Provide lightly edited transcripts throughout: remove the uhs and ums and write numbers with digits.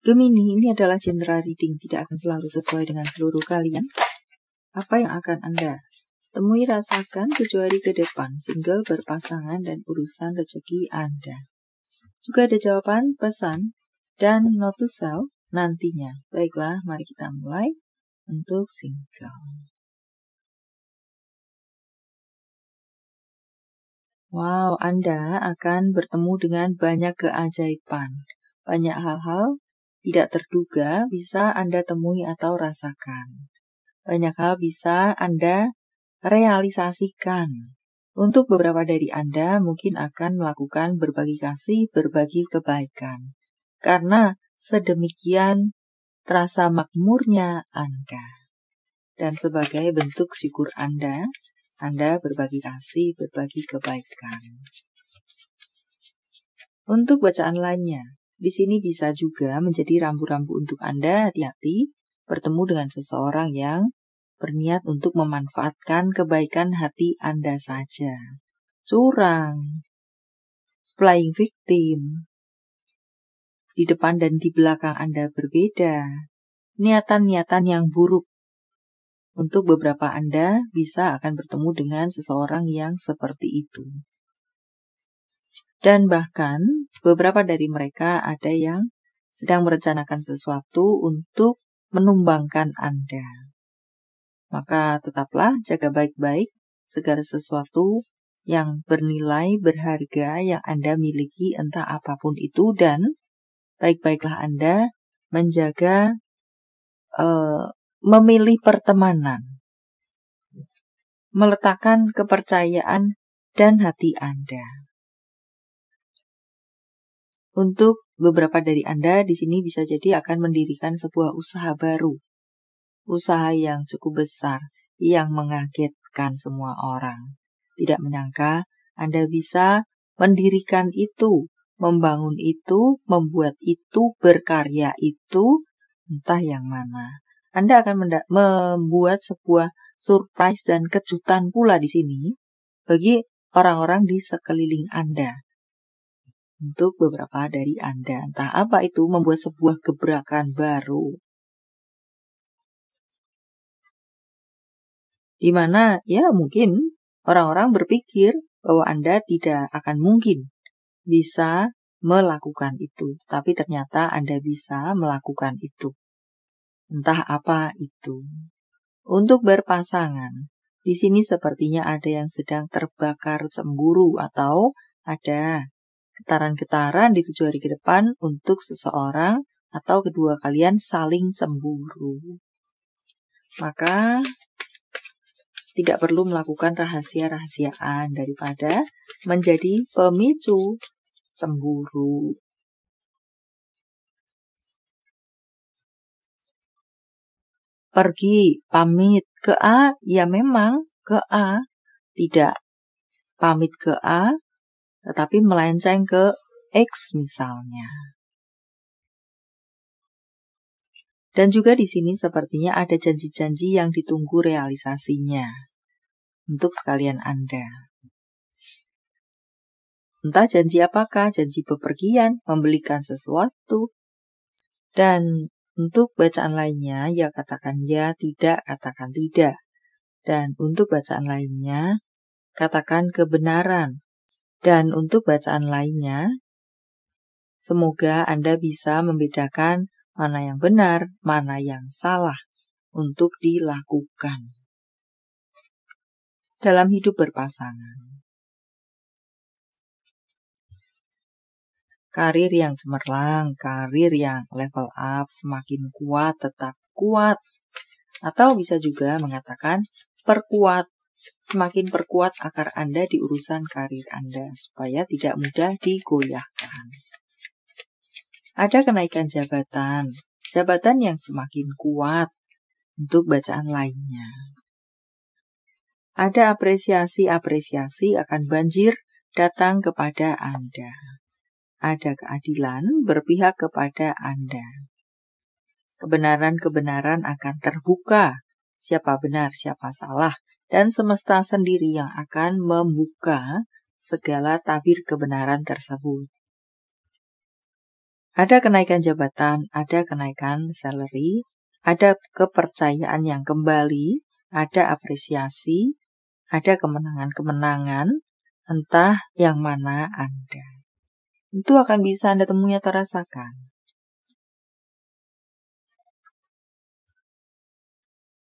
Gemini, ini adalah general reading, tidak akan selalu sesuai dengan seluruh kalian. Apa yang akan Anda temui, rasakan 7 hari ke depan, single, berpasangan, dan urusan rezeki Anda. Juga ada jawaban, pesan, dan note to self nantinya. Baiklah, mari kita mulai untuk single. Wow, Anda akan bertemu dengan banyak keajaiban. Banyak hal-hal tidak terduga bisa Anda temui atau rasakan. Banyak hal bisa Anda realisasikan. Untuk beberapa dari Anda mungkin akan melakukan berbagi kasih, berbagi kebaikan. Karena sedemikian terasa makmurnya Anda. Dan sebagai bentuk syukur Anda berbagi kasih, berbagi kebaikan. Untuk bacaan lainnya, di sini bisa juga menjadi rambu-rambu untuk Anda. Hati-hati bertemu dengan seseorang yang berniat untuk memanfaatkan kebaikan hati Anda saja. Curang, playing victim, di depan dan di belakang Anda berbeda, niatan-niatan yang buruk. Untuk beberapa Anda bisa akan bertemu dengan seseorang yang seperti itu. Dan bahkan beberapa dari mereka ada yang sedang merencanakan sesuatu untuk menumbangkan Anda. Maka tetaplah jaga baik-baik segala sesuatu yang bernilai, berharga yang Anda miliki, entah apapun itu, dan baik-baiklah Anda menjaga memilih pertemanan, meletakkan kepercayaan dan hati Anda. Untuk beberapa dari Anda di sini bisa jadi akan mendirikan sebuah usaha baru. Usaha yang cukup besar, yang mengagetkan semua orang. Tidak menyangka Anda bisa mendirikan itu, membangun itu, membuat itu, berkarya itu, entah yang mana. Anda akan membuat sebuah surprise dan kejutan pula di sini bagi orang-orang di sekeliling Anda. Untuk beberapa dari Anda, entah apa itu, membuat sebuah gebrakan baru. Di mana ya mungkin orang-orang berpikir bahwa Anda tidak akan mungkin bisa melakukan itu. Tapi ternyata Anda bisa melakukan itu. Entah apa itu. Untuk berpasangan, di sini sepertinya ada yang sedang terbakar cemburu atau ada getaran-getaran di 7 hari ke depan untuk seseorang atau kedua kalian saling cemburu. Maka tidak perlu melakukan rahasia-rahasiaan daripada menjadi pemicu cemburu. Pergi, pamit ke A, ya memang ke A. Tidak pamit ke A, tetapi melenceng ke X misalnya. Dan juga di sini sepertinya ada janji-janji yang ditunggu realisasinya untuk sekalian Anda. Entah janji apakah, janji bepergian, membelikan sesuatu. Dan untuk bacaan lainnya, ya katakan ya, tidak, katakan tidak. Dan untuk bacaan lainnya, katakan kebenaran. Dan untuk bacaan lainnya, semoga Anda bisa membedakan mana yang benar, mana yang salah untuk dilakukan dalam hidup berpasangan. Karir yang cemerlang, karir yang level up, semakin kuat, tetap kuat. Atau bisa juga mengatakan perkuat, semakin perkuat akar Anda di urusan karir Anda, supaya tidak mudah digoyahkan. Ada kenaikan jabatan, jabatan yang semakin kuat untuk bacaan lainnya. Ada apresiasi-apresiasi akan banjir datang kepada Anda. Ada keadilan berpihak kepada Anda. Kebenaran-kebenaran akan terbuka. Siapa benar, siapa salah. Dan semesta sendiri yang akan membuka segala tabir kebenaran tersebut. Ada kenaikan jabatan, ada kenaikan salary, ada kepercayaan yang kembali, ada apresiasi, ada kemenangan-kemenangan, entah yang mana Anda. Itu akan bisa Anda temui atau rasakan.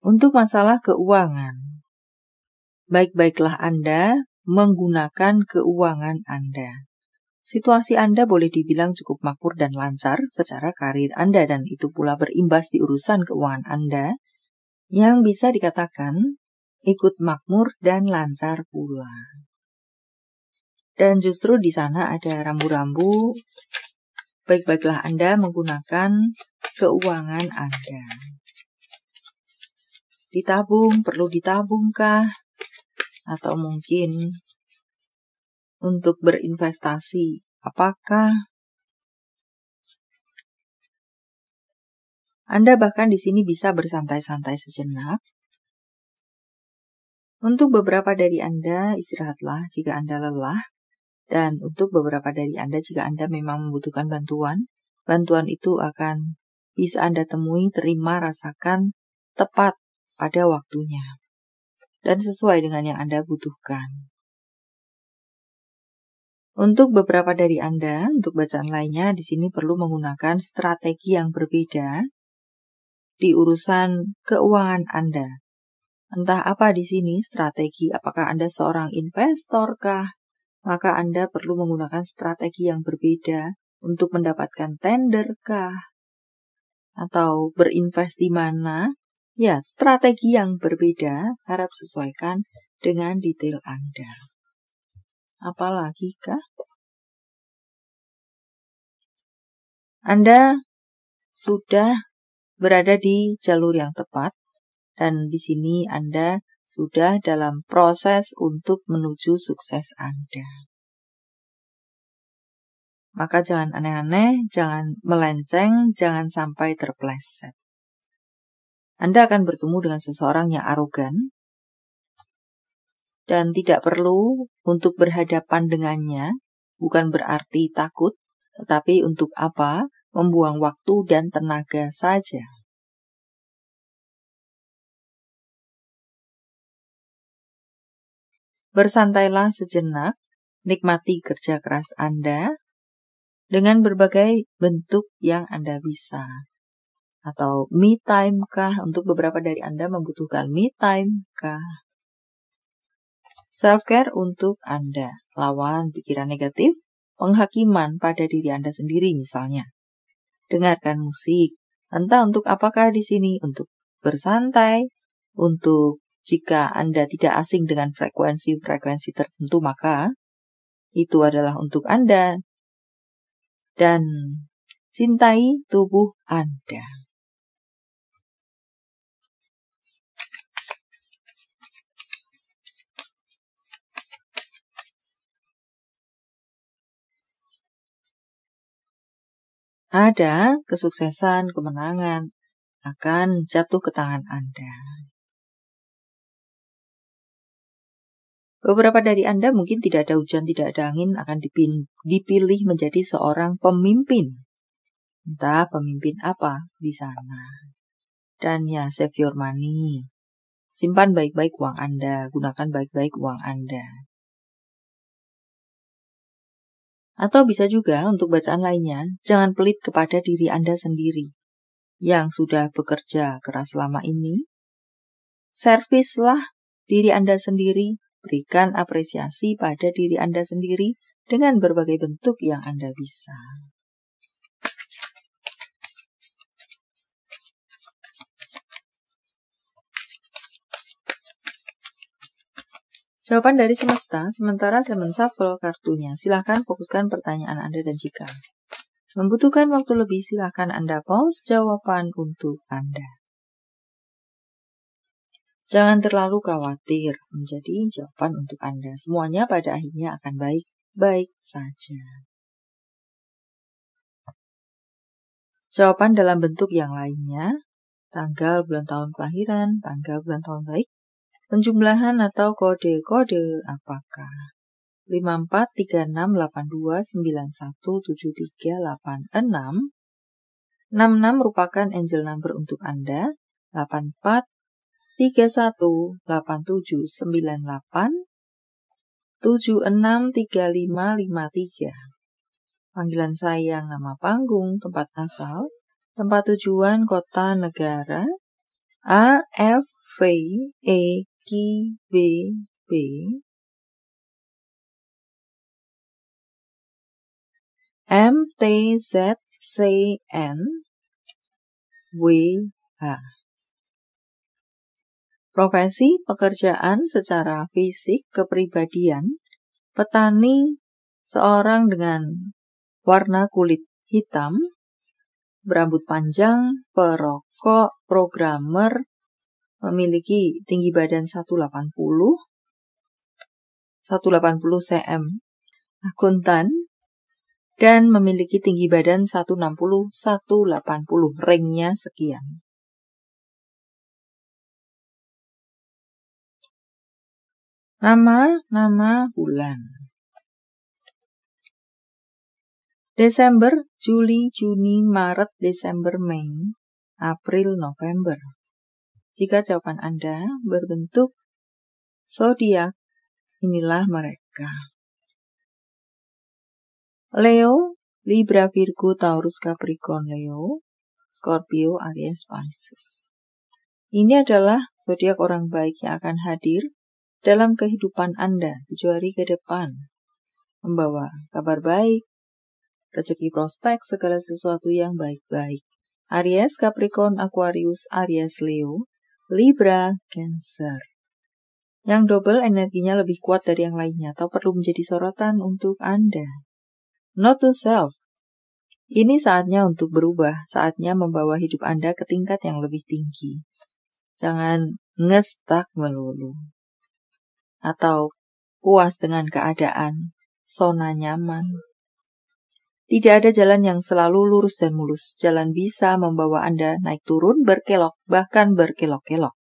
Untuk masalah keuangan, baik-baiklah Anda menggunakan keuangan Anda. Situasi Anda boleh dibilang cukup makmur dan lancar secara karir Anda, dan itu pula berimbas di urusan keuangan Anda yang bisa dikatakan ikut makmur dan lancar pula. Dan justru di sana ada rambu-rambu, baik-baiklah Anda menggunakan keuangan Anda. Ditabung, perlu ditabungkah? Atau mungkin untuk berinvestasi, apakah? Anda bahkan di sini bisa bersantai-santai sejenak. Untuk beberapa dari Anda, istirahatlah jika Anda lelah. Dan untuk beberapa dari Anda, jika Anda memang membutuhkan bantuan, bantuan itu akan bisa Anda temui, terima, rasakan tepat pada waktunya dan sesuai dengan yang Anda butuhkan. Untuk beberapa dari Anda, untuk bacaan lainnya, di sini perlu menggunakan strategi yang berbeda di urusan keuangan Anda. Entah apa di sini strategi, apakah Anda seorang investor kah? Maka Anda perlu menggunakan strategi yang berbeda untuk mendapatkan tender kah? Atau berinvest di mana? Ya, strategi yang berbeda harap sesuaikan dengan detail Anda. Apalagi kah? Anda sudah berada di jalur yang tepat, dan di sini Anda sudah dalam proses untuk menuju sukses Anda. Maka jangan aneh-aneh, jangan melenceng, jangan sampai terpleset. Anda akan bertemu dengan seseorang yang arogan, dan tidak perlu untuk berhadapan dengannya, bukan berarti takut, tetapi untuk apa? Membuang waktu dan tenaga saja. Bersantailah sejenak, nikmati kerja keras Anda dengan berbagai bentuk yang Anda bisa. Atau me time kah? Untuk beberapa dari Anda membutuhkan me time kah? Self-care untuk Anda. Lawan pikiran negatif, penghakiman pada diri Anda sendiri misalnya. Dengarkan musik. Entah untuk apakah di sini, untuk bersantai, untuk jika Anda tidak asing dengan frekuensi-frekuensi tertentu, maka itu adalah untuk Anda. Dan cintai tubuh Anda. Ada kesuksesan, kemenangan akan jatuh ke tangan Anda. Beberapa dari Anda mungkin tidak ada hujan, tidak ada angin, akan dipilih menjadi seorang pemimpin. Entah pemimpin apa di sana. Dan ya, save your money. Simpan baik-baik uang Anda, gunakan baik-baik uang Anda. Atau bisa juga untuk bacaan lainnya, jangan pelit kepada diri Anda sendiri yang sudah bekerja keras selama ini. Servislah diri Anda sendiri, berikan apresiasi pada diri Anda sendiri dengan berbagai bentuk yang Anda bisa. Jawaban dari semesta, sementara saya men-shuffle kartunya. Silahkan fokuskan pertanyaan Anda, dan jika membutuhkan waktu lebih, silahkan Anda pause jawaban untuk Anda. Jangan terlalu khawatir menjadi jawaban untuk Anda. Semuanya pada akhirnya akan baik-baik saja. Jawaban dalam bentuk yang lainnya, tanggal, bulan, tahun kelahiran, tanggal, bulan, tahun baik, penjumlahan atau kode-kode apakah. 543682917386. 66 merupakan angel number untuk Anda. 84318798 763553. Panggilan sayang, nama panggung, tempat asal, tempat tujuan, kota, negara, A, F, V, E, Q, B, B, M, T, Z, C, N, W, H. Profesi, pekerjaan secara fisik, kepribadian, petani, seorang dengan warna kulit hitam, berambut panjang, perokok, programmer, memiliki tinggi badan 180 cm, akuntan, dan memiliki tinggi badan 160, 180, ringnya sekian. Nama bulan. Desember, Juli, Juni, Maret, Desember, Mei, April, November. Jika jawaban Anda berbentuk zodiak, inilah mereka. Leo, Libra, Virgo, Taurus, Capricorn, Leo, Scorpio, Aries, Pisces. Ini adalah zodiak orang baik yang akan hadir dalam kehidupan Anda 7 hari ke depan. Membawa kabar baik, rezeki prospek, segala sesuatu yang baik-baik. Aries, Capricorn, Aquarius, Aries, Leo, Libra, Cancer. Yang double energinya lebih kuat dari yang lainnya atau perlu menjadi sorotan untuk Anda. Note to self. Ini saatnya untuk berubah, saatnya membawa hidup Anda ke tingkat yang lebih tinggi. Jangan ngestak melulu. Atau puas dengan keadaan, zona nyaman. Tidak ada jalan yang selalu lurus dan mulus. Jalan bisa membawa Anda naik turun, berkelok, bahkan berkelok-kelok.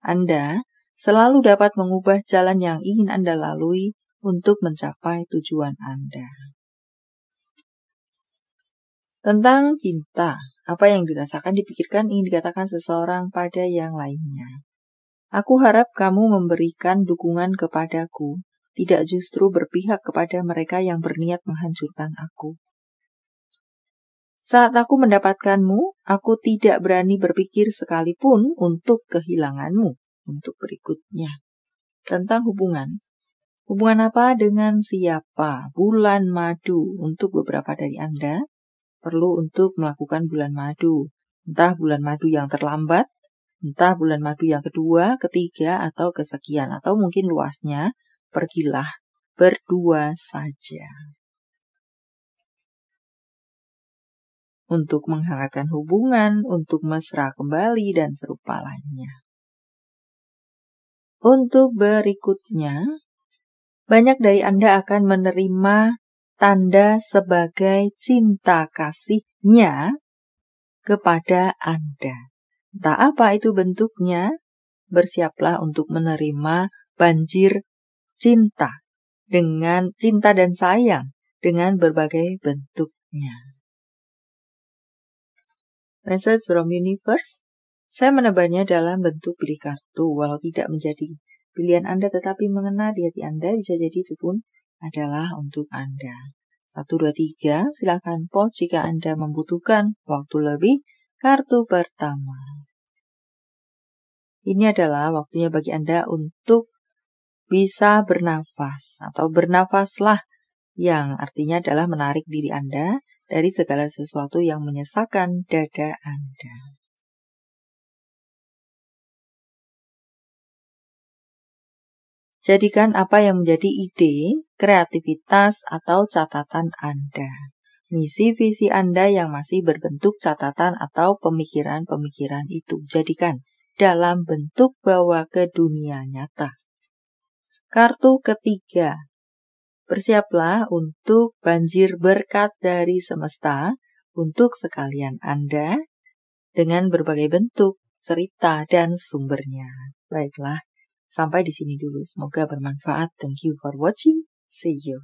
Anda selalu dapat mengubah jalan yang ingin Anda lalui untuk mencapai tujuan Anda. Tentang cinta, apa yang dirasakan, dipikirkan, ingin dikatakan seseorang pada yang lainnya. Aku harap kamu memberikan dukungan kepadaku, tidak justru berpihak kepada mereka yang berniat menghancurkan aku. Saat aku mendapatkanmu, aku tidak berani berpikir sekalipun untuk kehilanganmu, untuk berikutnya. Tentang hubungan. Hubungan apa dengan siapa? Bulan madu. Untuk beberapa dari Anda, perlu untuk melakukan bulan madu. Entah bulan madu yang terlambat, entah bulan madu yang kedua, ketiga, atau kesekian. Atau mungkin luasnya, pergilah berdua saja. Untuk menghangatkan hubungan, untuk mesra kembali, dan serupa lainnya. Untuk berikutnya, banyak dari Anda akan menerima tanda sebagai cinta kasihnya kepada Anda. Entah apa itu bentuknya, bersiaplah untuk menerima banjir cinta dengan cinta dan sayang dengan berbagai bentuknya. Message from Universe, saya menebarnya dalam bentuk pilih kartu, walau tidak menjadi pilihan Anda tetapi mengena di hati Anda, bisa jadi itu pun adalah untuk Anda. 1, 2, 3, silakan pause jika Anda membutuhkan waktu lebih. Kartu pertama. Ini adalah waktunya bagi Anda untuk bisa bernafas, atau bernafaslah, yang artinya adalah menarik diri Anda dari segala sesuatu yang menyesakan dada Anda. Jadikan apa yang menjadi ide, kreativitas, atau catatan Anda. Misi visi Anda yang masih berbentuk catatan atau pemikiran-pemikiran itu. Jadikan dalam bentuk bawa ke dunia nyata. Kartu ketiga. Bersiaplah untuk banjir berkat dari semesta untuk sekalian Anda dengan berbagai bentuk, cerita, dan sumbernya. Baiklah, sampai di sini dulu. Semoga bermanfaat. Thank you for watching. See you.